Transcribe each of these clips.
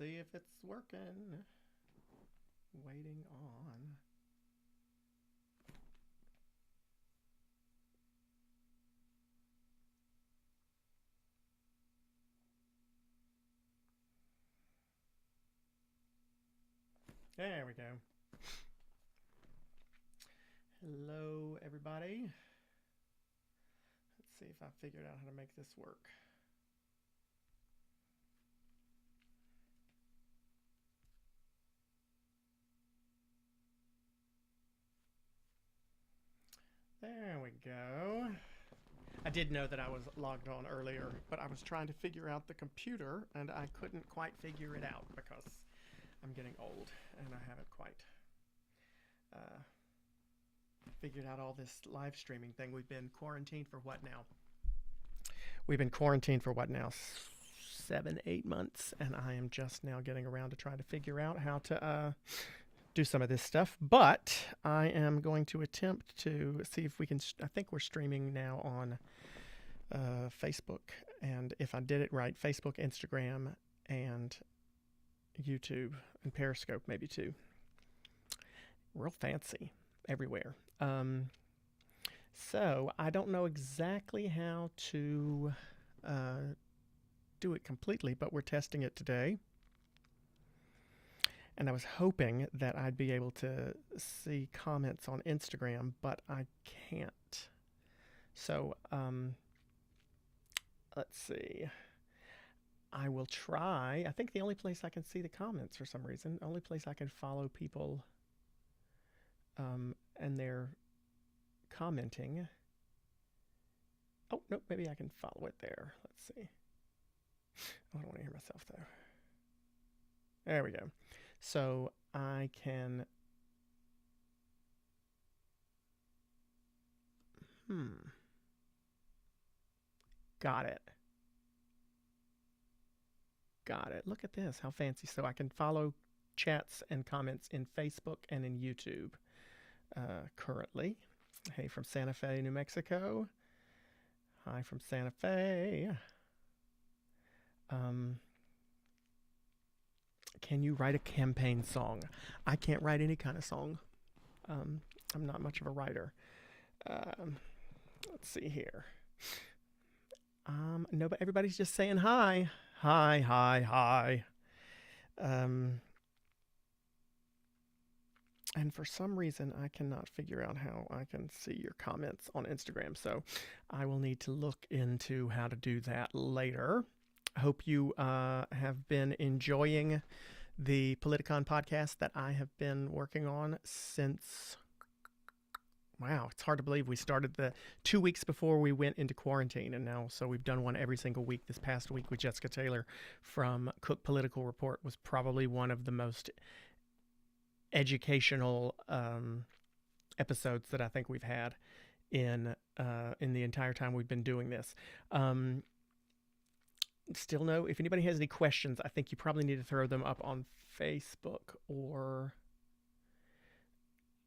see if it's working. Waiting on. There we go. Hello, everybody. Let's see if I figured out how to make this work. There we go. I did know that I was logged on earlier, but I was trying to figure out the computer, and I couldn't quite figure it out because I'm getting old, and I haven't quite figured out all this live streaming thing. We've been quarantined for what now? 7, 8 months, and I am just now getting around to trying to figure out how to do some of this stuff. But I am going to attempt to see if we can. I think we're streaming now on Facebook, and if I did it right, Facebook, Instagram, and YouTube, and Periscope maybe too. Real fancy everywhere. So I don't know exactly how to do it completely, but we're testing it today. And I was hoping that I'd be able to see comments on Instagram, but I can't. So let's see. I will try. I think the only place I can see the comments for some reason, the only place I can follow people and they're commenting. Oh, no, maybe I can follow it there. Let's see. I don't want to hear myself, though. There we go. So I can... Got it. Got it. Look at this. How fancy. So I can follow chats and comments in Facebook and in YouTube currently. Hey, from Santa Fe, New Mexico. Hi from Santa Fe. Can you write a campaign song? I can't write any kind of song. I'm not much of a writer. Let's see here. No, but everybody's just saying hi. Hi, hi, hi. And for some reason, I cannot figure out how I can see your comments on Instagram. So I will need to look into how to do that later. I hope you have been enjoying the Politicon podcast that I have been working on since... Wow, it's hard to believe we started the 2 weeks before we went into quarantine, and now so we've done one every single week. This past week with Jessica Taylor from Cook Political Report was probably one of the most educational episodes that I think we've had in the entire time we've been doing this. Still no, if anybody has any questions, I think you probably need to throw them up on Facebook or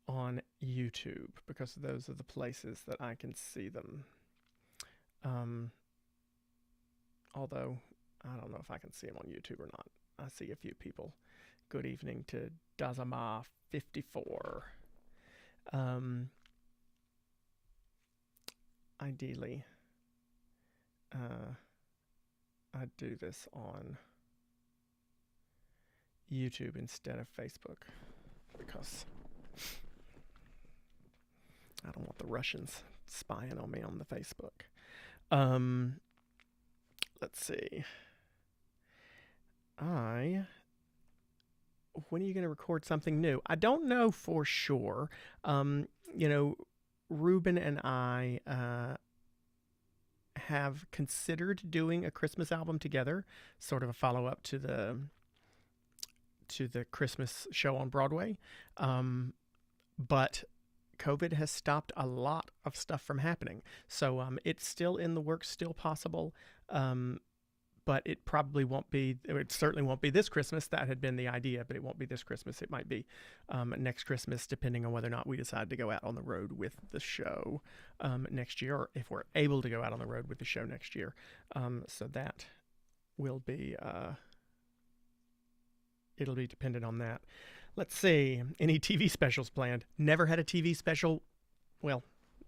on YouTube, because those are the places that I can see them. Although I don't know if I can see them on YouTube or not. I see a few people. Good evening to Dazama 54. Ideally, I'd do this on YouTube instead of Facebook, because I don't want the Russians spying on me on the Facebook. Let's see. When are you going to record something new? I don't know for sure. Ruben and I have considered doing a Christmas album together, sort of a follow-up to the Christmas show on Broadway. But COVID has stopped a lot of stuff from happening. So it's still in the works, still possible. But it certainly won't be this Christmas. That had been the idea, but it won't be this Christmas. It might be next Christmas, depending on whether or not we decide to go out on the road with the show next year, or if we're able to go out on the road with the show next year. So that will be it'll be dependent on that. Let's see. Any TV specials planned? Never had a TV special. Well,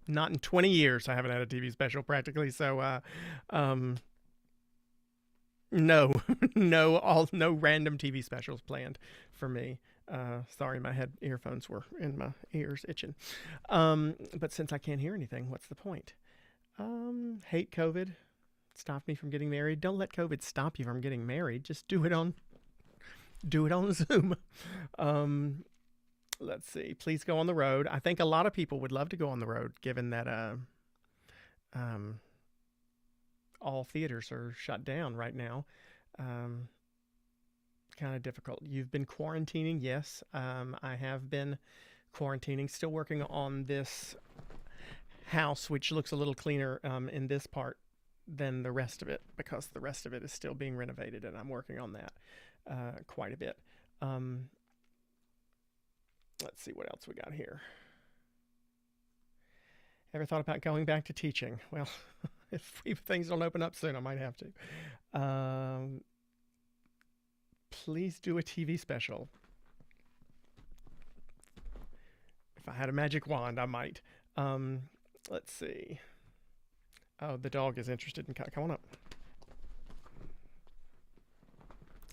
not in 20 years. I haven't had a TV special practically. So, um, no, no random TV specials planned for me. Sorry, my head earphones were in my ears itching. But since I can't hear anything, what's the point? Hate COVID. Stopped me from getting married. Don't let COVID stop you from getting married. Just do it on Zoom. Um, let's see. Please go on the road. I think a lot of people would love to go on the road, given that um, all theaters are shut down right now. Um, kind of difficult. You've been quarantining, yes. I have been quarantining. Still working on this house, which looks a little cleaner in this part than the rest of it, because the rest of it is still being renovated, and I'm working on that quite a bit. Um, let's see what else we got here. Ever thought about going back to teaching? Well, if things don't open up soon, I might have to. Please do a TV special. If I had a magic wand, I might. Let's see. Oh, the dog is interested in. Come on up.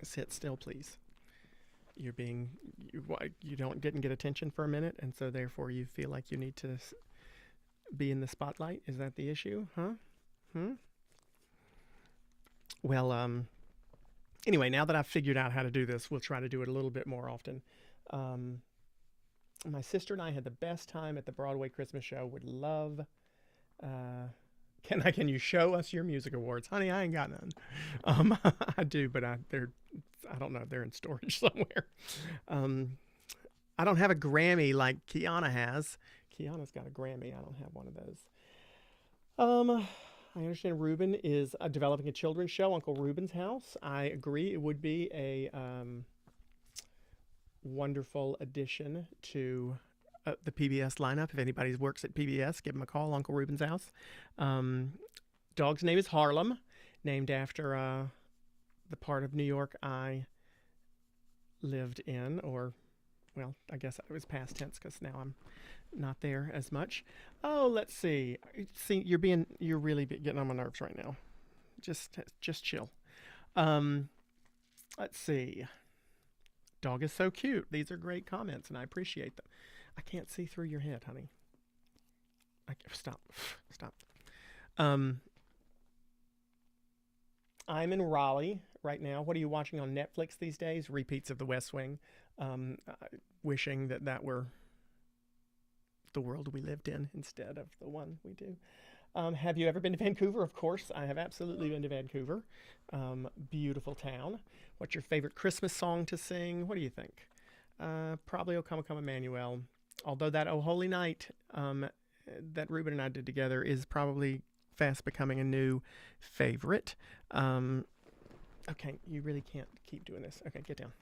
Sit still, please. You're being you didn't get attention for a minute, and so therefore you feel like you need to be in the spotlight. Is that the issue? Huh? Well, anyway, now that I've figured out how to do this, we'll try to do it a little bit more often. Um, my sister and I had the best time at the Broadway Christmas show. Would love. Can you show us your music awards, honey? I ain't got none. I do, but I don't know. They're in storage somewhere. I don't have a Grammy like Kiana has. Kiana's got a Grammy. I don't have one of those. I understand Ruben is developing a children's show, Uncle Ruben's House. I agree. It would be a wonderful addition to the PBS lineup. If anybody works at PBS, give them a call, Uncle Ruben's House. Dog's name is Harlem, named after the part of New York I lived in, or, well, I guess it was past tense because now I'm not there as much. Oh, let's see. See, you're really getting on my nerves right now. Just chill. Let's see. Dog is so cute. These are great comments, and I appreciate them. I can't see through your head, honey. Stop. I'm in Raleigh right now. What are you watching on Netflix these days? Repeats of The West Wing. Wishing that were the world we lived in instead of the one we do. Have you ever been to Vancouver? Of course, I have absolutely been to Vancouver. Beautiful town. What's your favorite Christmas song to sing? What do you think? Probably O Come, O Come, Emmanuel. Although that O Holy Night that Ruben and I did together is probably fast becoming a new favorite. Okay, you really can't keep doing this. Okay, get down.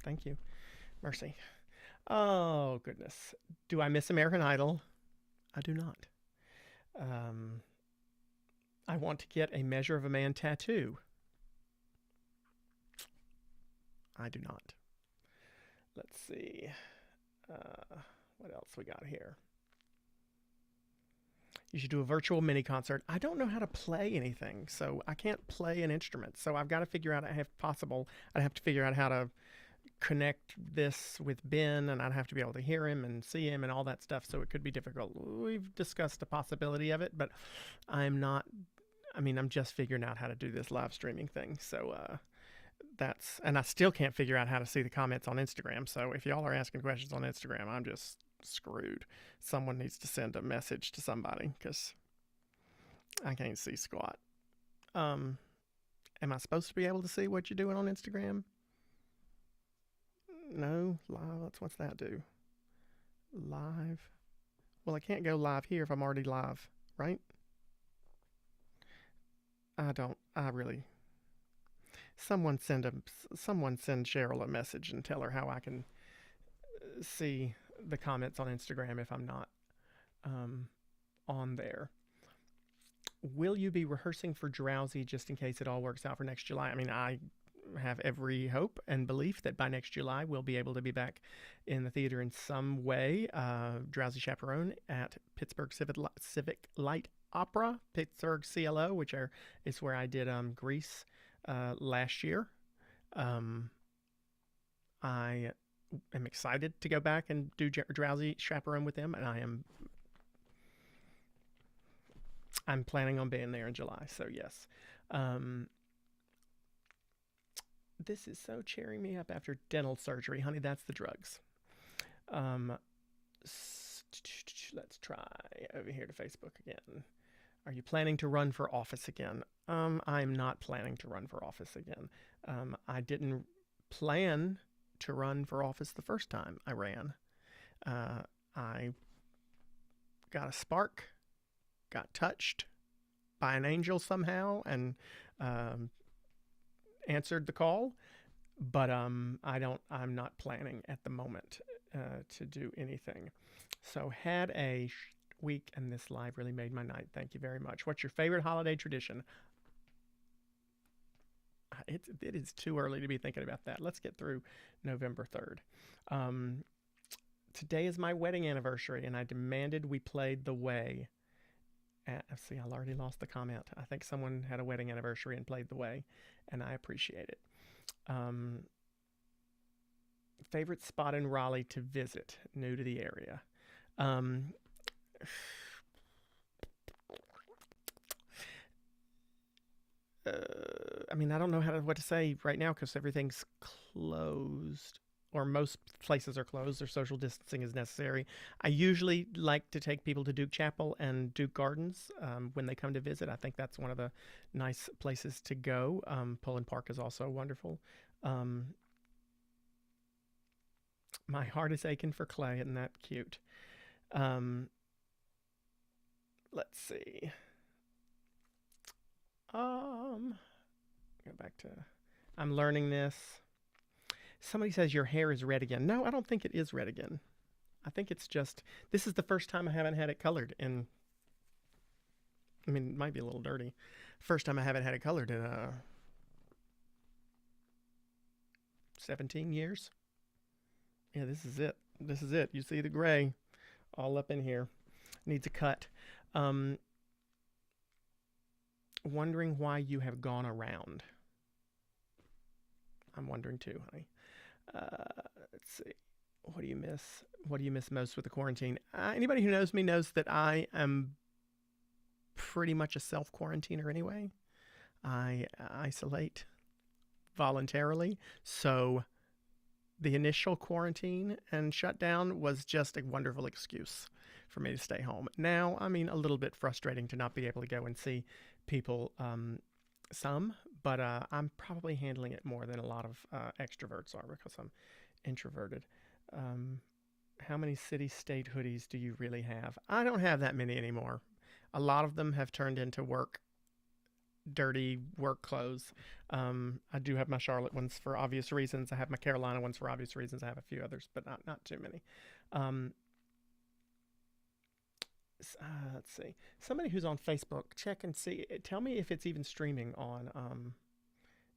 Thank you. Mercy. Oh, goodness. Do I miss American Idol? I do not. I want to get a Measure of a Man tattoo. I do not. Let's see. What else we got here? You should do a virtual mini concert. I don't know how to play anything, so I can't play an instrument. So I've got to figure out, I'd have to figure out how to connect this with Ben, and I'd have to be able to hear him and see him and all that stuff, so it could be difficult. We've discussed the possibility of it, but I'm just figuring out how to do this live streaming thing. So and I still can't figure out how to see the comments on Instagram. So if y'all are asking questions on Instagram, I'm just screwed. Someone needs to send a message to somebody because I can't see squat. Am I supposed to be able to see what you're doing on Instagram? No, live. What's that do? Live. Well, I can't go live here if I'm already live, right? Someone send Cheryl a message and tell her how I can see the comments on Instagram if I'm not on there. Will you be rehearsing for Drowsy just in case it all works out for next July? I have every hope and belief that by next July we'll be able to be back in the theater in some way. Drowsy Chaperone at Pittsburgh Civic Light Opera, Pittsburgh CLO, is where I did Grease last year. I am excited to go back and do Drowsy Chaperone with them, and I'm planning on being there in July. So yes. This is so cheering me up after dental surgery. Honey, that's the drugs. Let's try over here to Facebook again. Are you planning to run for office again? I'm not planning to run for office again. I didn't plan to run for office the first time I ran. I got a spark, got touched by an angel somehow, and answered the call. But I'm not planning at the moment to do anything. So had a week, and this live really made my night. Thank you very much. What's your favorite holiday tradition? It is too early to be thinking about that. Let's get through November 3rd. Today is my wedding anniversary, and I demanded we played The Way. See, I already lost the comment. I think someone had a wedding anniversary and played The Way, and I appreciate it. Favorite spot in Raleigh to visit, new to the area. I don't know what to say right now because everything's closed, or most places are closed, or social distancing is necessary. I usually like to take people to Duke Chapel and Duke Gardens when they come to visit. I think that's one of the nice places to go. Pullen Park is also wonderful. My heart is aching for Clay. Isn't that cute? Let's see. Go back to, I'm learning this. Somebody says your hair is red again. No, I don't think it is red again. I think it's just, this is the first time I haven't had it colored in, it might be a little dirty. First time I haven't had it colored in 17 years. Yeah, this is it. This is it. You see the gray all up in here. Needs a cut. Wondering why you have gone around. I'm wondering too, honey. Let's see. What do you miss? What do you miss most with the quarantine? Anybody who knows me knows that I am pretty much a self-quarantiner anyway. I isolate voluntarily. So the initial quarantine and shutdown was just a wonderful excuse for me to stay home. Now, a little bit frustrating to not be able to go and see people but I'm probably handling it more than a lot of extroverts are because I'm introverted. How many city-state hoodies do you really have? I don't have that many anymore. A lot of them have turned into dirty work clothes. I do have my Charlotte ones for obvious reasons. I have my Carolina ones for obvious reasons. I have a few others, but not too many. Let's see. Somebody who's on Facebook, check and see. Tell me if it's even streaming on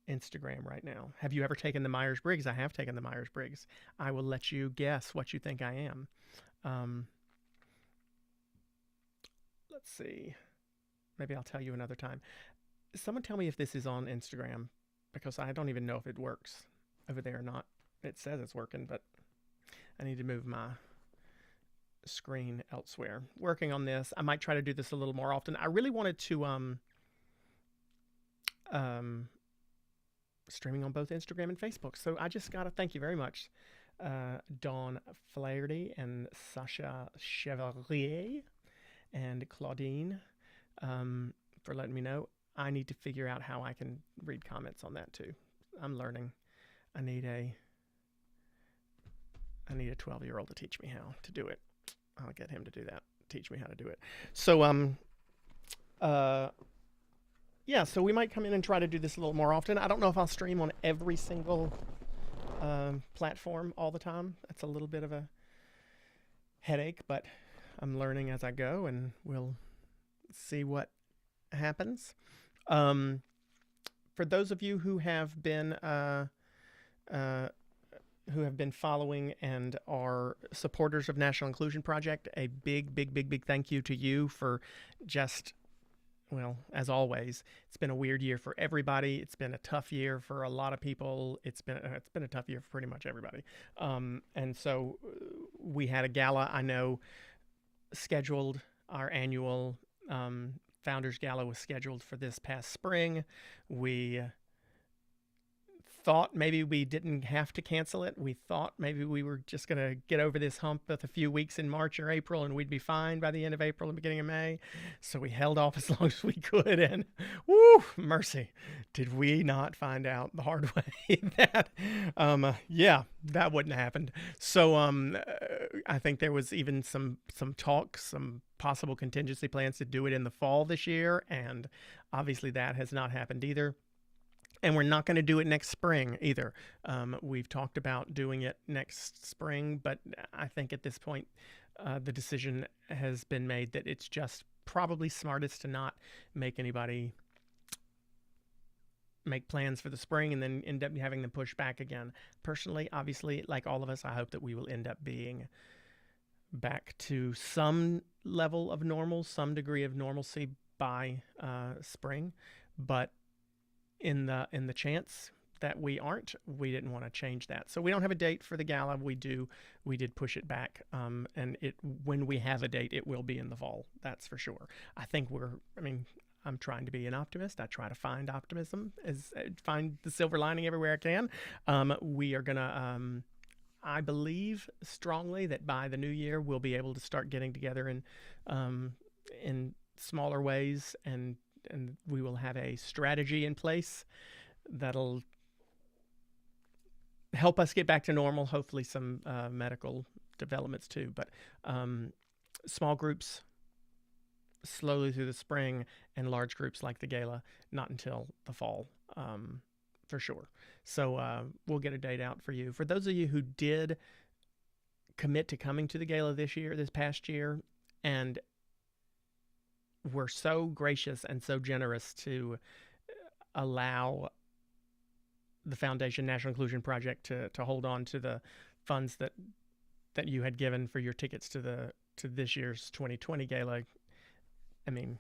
Instagram right now. Have you ever taken the Myers-Briggs? I have taken the Myers-Briggs. I will let you guess what you think I am. Let's see. Maybe I'll tell you another time. Someone tell me if this is on Instagram, because I don't even know if it works over there or not. It says it's working, but I need to move my screen elsewhere. Working on this. I might try to do this a little more often. I really wanted to streaming on both Instagram and Facebook. So I just gotta thank you very much, Dawn Flaherty and Sasha Chevalier and Claudine, for letting me know. I need to figure out how I can read comments on that too. I'm learning. I need a 12-year-old to teach me how to do it. I'll get him to do that. Teach me how to do it. So yeah, so we might come in and try to do this a little more often. I don't know if I'll stream on every single platform all the time. That's a little bit of a headache, but I'm learning as I go, and we'll see what happens. For for those of you uh, who have been following and are supporters of National Inclusion Project, a big, big, big, big thank you to you for just, well, as always, it's been a weird year for everybody. It's been a tough year for a lot of people. It's been a tough year for pretty much everybody. And so we had a gala, I know, scheduled. Our annual Founders Gala was scheduled for this past spring. We thought maybe we didn't have to cancel it. We thought maybe we were just going to get over this hump with a few weeks in March or April and we'd be fine by the end of April and beginning of May. So we held off as long as we could, and whoo, mercy, did we not find out the hard way that, yeah, that wouldn't have happened. So I think there was even some talk, some possible contingency plans to do it in the fall this year, and obviously that has not happened either. And we're not going to do it next spring either. We've talked about doing it next spring, but I think at this point, the decision has been made that it's just probably smartest to not make anybody make plans for the spring and then end up having them push back again. Personally, obviously, like all of us, I hope that we will end up being back to some level of normal, some degree of normalcy by spring. But in the chance that we aren't, we didn't want to change that. So we don't have a date for the gala. We did push it back. And when we have a date, it will be in the fall. That's for sure. I'm trying to be an optimist. I try to find optimism, find the silver lining everywhere I can. We are gonna, I believe strongly that by the new year, we'll be able to start getting together in smaller ways, and we will have a strategy in place that'll help us get back to normal. Hopefully some medical developments too, but small groups slowly through the spring, and large groups like the gala not until the fall, for sure. So we'll get a date out for you. For those of you who did commit to coming to the gala this past year, and were so gracious and so generous to allow the Foundation National Inclusion Project to hold on to the funds that you had given for your tickets to this year's 2020 gala. I mean,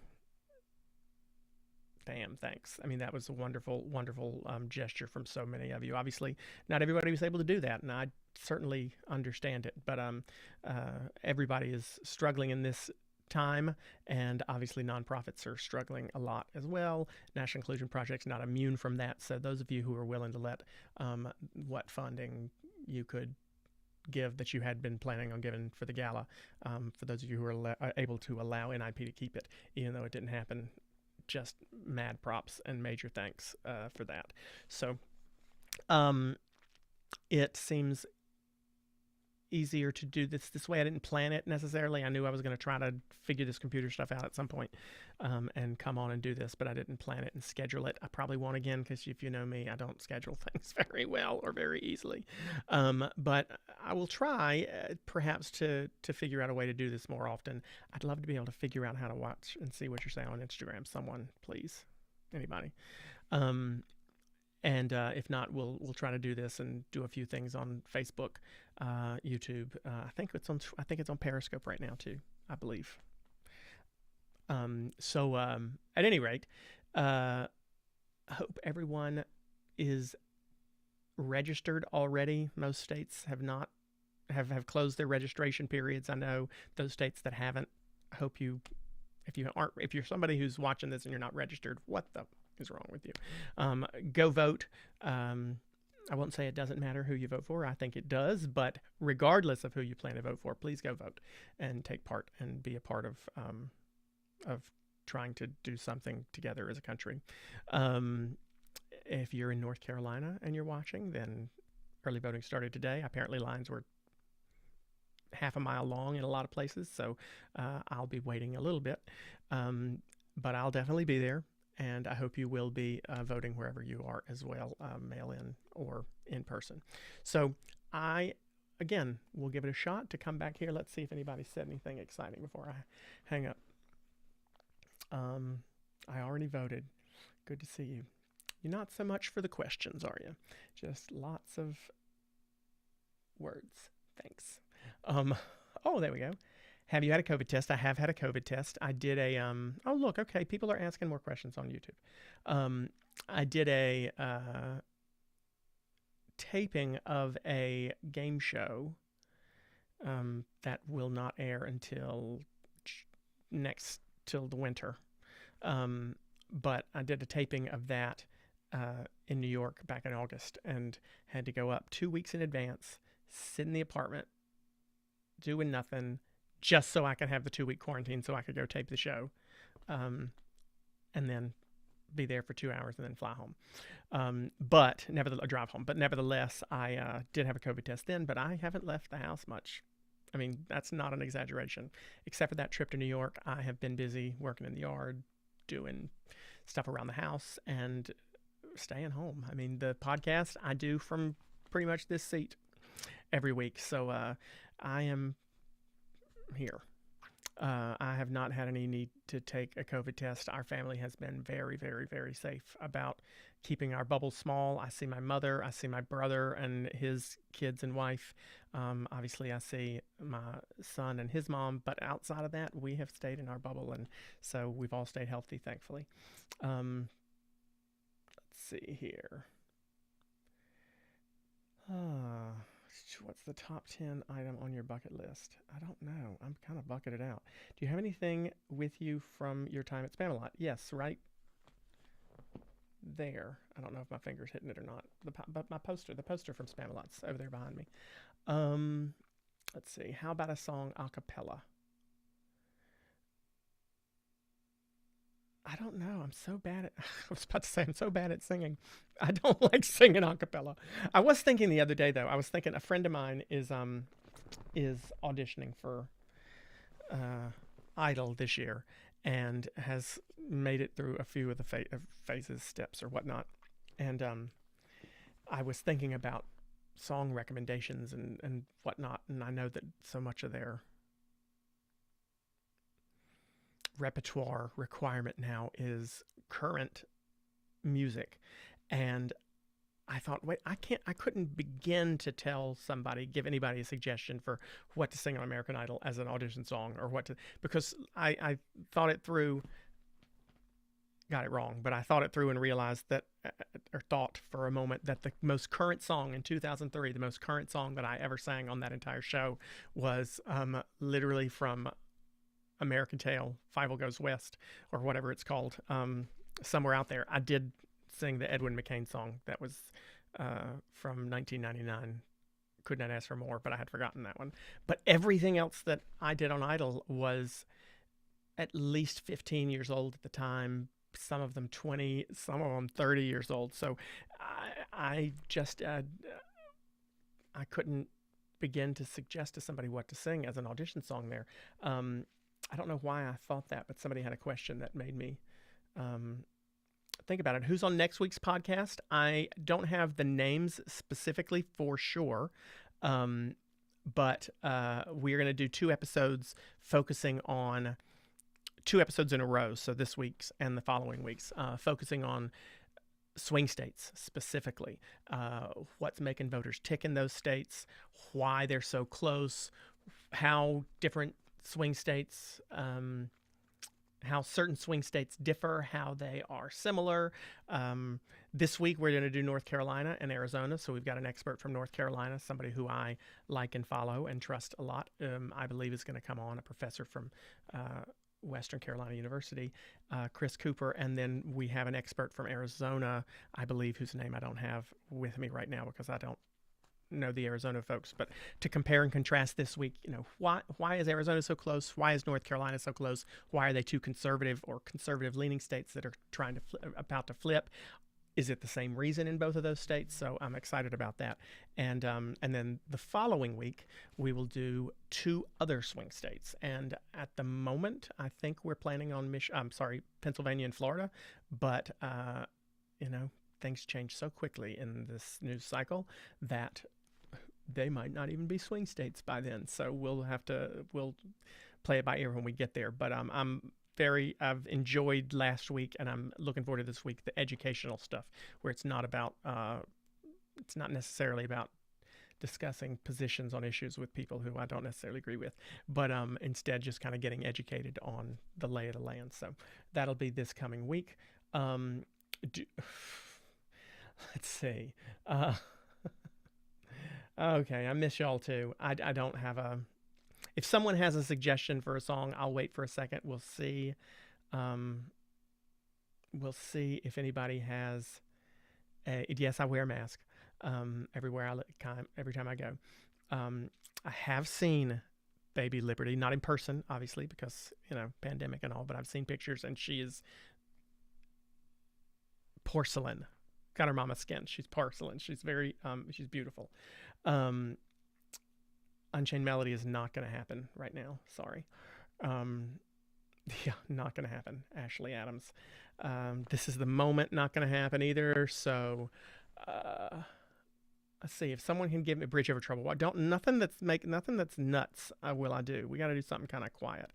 damn, thanks. I mean, that was a wonderful, wonderful gesture from so many of you. Obviously, not everybody was able to do that, and I certainly understand it. But everybody is struggling in this time, and obviously nonprofits are struggling a lot as well. National Inclusion Project's not immune from that. So those of you who are willing to let what funding you could give that you had been planning on giving for the gala, for those of you who are able to allow NIP to keep it, even though it didn't happen, just mad props and major thanks for that. So it seems easier to do this way. I didn't plan it necessarily. I knew I was going to try to figure this computer stuff out at some point and come on and do this, but I didn't plan it and schedule it. I probably won't again, because if you know me, I don't schedule things very well or very easily. But I will try perhaps to figure out a way to do this more often. I'd love to be able to figure out how to watch and see what you're saying on Instagram. Someone, please. Anybody. And if not, we'll try to do this and do a few things on Facebook, YouTube. I think it's on Periscope right now too, I believe. So at any rate, I hope everyone is registered already. Most states have not have closed their registration periods. I know those states that haven't. I hope if you're somebody who's watching this and you're not registered, what the is wrong with you? Go vote. I won't say it doesn't matter who you vote for. I think it does, but regardless of who you plan to vote for, please go vote and take part and be a part of trying to do something together as a country. If you're in North Carolina and you're watching, then early voting started today. Apparently lines were half a mile long in a lot of places, so I'll be waiting a little bit, but I'll definitely be there. And I hope you will be voting wherever you are as well, mail-in or in person. So I, again, will give it a shot to come back here. Let's see if anybody said anything exciting before I hang up. I already voted. Good to see you. You're not so much for the questions, are you? Just lots of words. Thanks. Um, oh, there we go. Have you had a COVID test? I have had a COVID test. I did a oh, look, okay, people are asking more questions on YouTube. I did a taping of a game show that will not air until till the winter. But I did a taping of that in New York back in August and had to go up 2 weeks in advance, sit in the apartment, doing nothing, just so I could have the 2 week quarantine so I could go tape the show, and then be there for 2 hours and then fly home. But nevertheless, drive home. But nevertheless, I did have a COVID test then, but I haven't left the house much. I mean, that's not an exaggeration. Except for that trip to New York, I have been busy working in the yard, doing stuff around the house, and staying home. I mean, the podcast I do from pretty much this seat every week. So I am here. I have not had any need to take a COVID test. Our family has been very, very, very safe about keeping our bubble small. I see my mother, I see my brother and his kids and wife. Obviously, I see my son and his mom, but outside of that, we have stayed in our bubble, and so we've all stayed healthy, thankfully. Let's see here. What's the top 10 item on your bucket list? I don't know. I'm kind of bucketed out. Do you have anything with you from your time at Spamalot? Yes, right there. I don't know if my finger's hitting it or not. But the poster from Spamalot's over there behind me. Let's see. How about a song a cappella? I don't know. I'm so bad at. I was about to say I'm so bad at singing. I don't like singing a cappella. I was thinking the other day though. I was thinking a friend of mine is auditioning for Idol this year and has made it through a few of the phases, steps, or whatnot. And I was thinking about song recommendations and whatnot, and I know that so much of their repertoire requirement now is current music, and I thought, wait, I couldn't begin to give anybody a suggestion for what to sing on American Idol as an audition song, or because I thought it through, got it wrong, but I thought it through and realized that, or thought for a moment, that the most current song in 2003, the most current song that I ever sang on that entire show was literally from American Tail, Fievel Goes West, or whatever it's called, somewhere out there. I did sing the Edwin McCain song that was from 1999. Could not ask for more, but I had forgotten that one. But everything else that I did on Idol was at least 15 years old at the time, some of them 20, some of them 30 years old. So I just, I couldn't begin to suggest to somebody what to sing as an audition song there. I don't know why I thought that, but somebody had a question that made me think about it. Who's on next week's podcast? I don't have the names specifically for sure, but we're going to do 2 episodes focusing on 2 episodes in a row. So this week's and the following week's, focusing on swing states specifically, what's making voters tick in those states, why they're so close, how different swing states, how certain swing states differ, how they are similar. This week we're going to do North Carolina and Arizona, so we've got an expert from North Carolina, somebody who I like and follow and trust a lot. I believe is going to come on, a professor from Western Carolina University, Chris Cooper, and then we have an expert from Arizona, I believe, whose name I don't have with me right now because I don't know the Arizona folks, but to compare and contrast this week, why is Arizona so close? Why is North Carolina so close? Why are they two conservative or conservative leaning states that are about to flip? Is it the same reason in both of those states? So I'm excited about that. And then the following week, we will do 2 other swing states. And at the moment, I think we're planning on Pennsylvania and Florida, but things change so quickly in this news cycle that they might not even be swing states by then. So we'll play it by ear when we get there. But I'm I've enjoyed last week, and I'm looking forward to this week, the educational stuff, where it's not about, it's not necessarily about discussing positions on issues with people who I don't necessarily agree with, but instead just kind of getting educated on the lay of the land. So that'll be this coming week. Do, let's see. Okay, I miss y'all too. I don't have a. If someone has a suggestion for a song, I'll wait for a second. We'll see. Um, we'll see if anybody has. Yes, I wear a mask everywhere every time I go. I have seen Baby Liberty, not in person, obviously, because pandemic and all. But I've seen pictures, and she is porcelain. Got her mama skin. She's porcelain. She's very. She's beautiful. Unchained Melody is not going to happen right now. Sorry. Yeah, not going to happen. Ashley Adams. This is the moment. Not going to happen either. So, let's see if someone can give me Bridge Over Troubled Water. Nothing that's nuts. Will I do? We got to do something kind of quiet.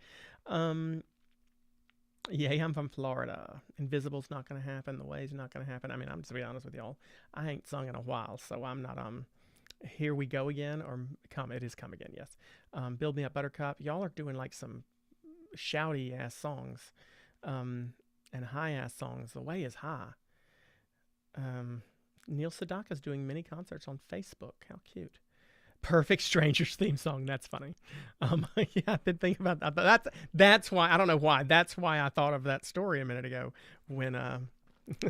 Yeah, I'm from Florida. Invisible's not going to happen. The Way's not going to happen. I mean, I'm just to be honest with y'all. I ain't sung in a while, so I'm not Here We Go Again, or Come. It is Come Again, yes. Build Me Up Buttercup. Y'all are doing like some shouty ass songs, and high ass songs. The Way is high. Neil Sedaka's doing mini concerts on Facebook. How cute. Perfect Strangers theme song. That's funny. Yeah, I've been thinking about that. That's why, I don't know why. That's why I thought of that story a minute ago when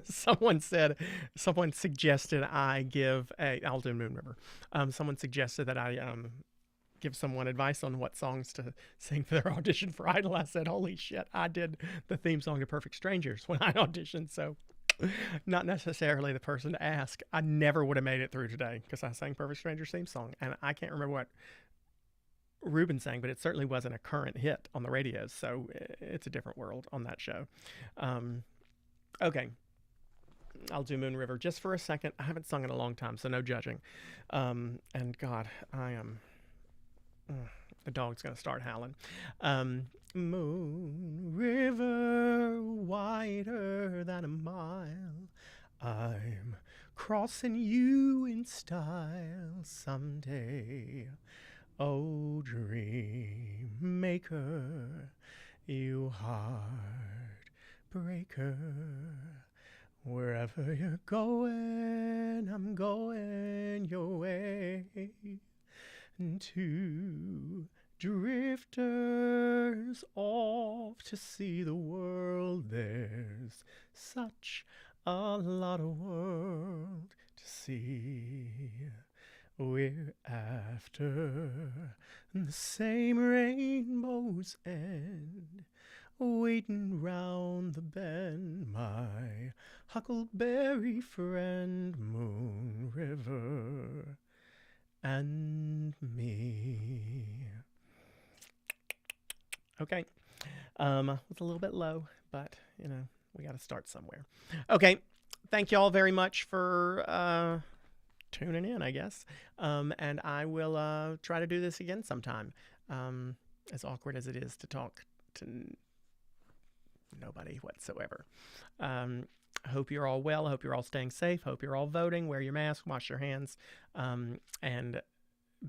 someone suggested I give I'll do Moon River. Someone suggested that I give someone advice on what songs to sing for their audition for Idol. I said, holy shit, I did the theme song to Perfect Strangers when I auditioned, so not necessarily the person to ask. I never would have made it through today because I sang Perfect Strangers theme song, and I can't remember what Ruben sang, but it certainly wasn't a current hit on the radios, so it's a different world on that show. Okay. I'll do Moon River just for a second. I haven't sung in a long time, so no judging. And God, I am... the dog's going to start howling. Moon River, wider than a mile. I'm crossing you in style someday. Oh, dream maker, you heartbreaker. Wherever you're going, I'm going your way. Two drifters off to see the world. There's such a lot of world to see. We're after the same rainbow's end, waiting round the bend, my huckleberry friend, Moon River and me. Okay. It's a little bit low, but we got to start somewhere. Okay. Thank you all very much for tuning in, I guess. And I will try to do this again sometime. As awkward as it is to talk to nobody whatsoever. Hope you're all well. I hope you're all staying safe. Hope you're all voting. Wear your mask. Wash your hands. And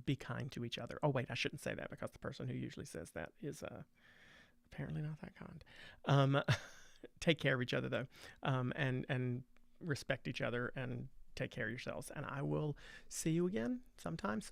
be kind to each other. Oh, wait, I shouldn't say that because the person who usually says that is apparently not that kind. Take care of each other, though, and respect each other and take care of yourselves. And I will see you again sometime soon.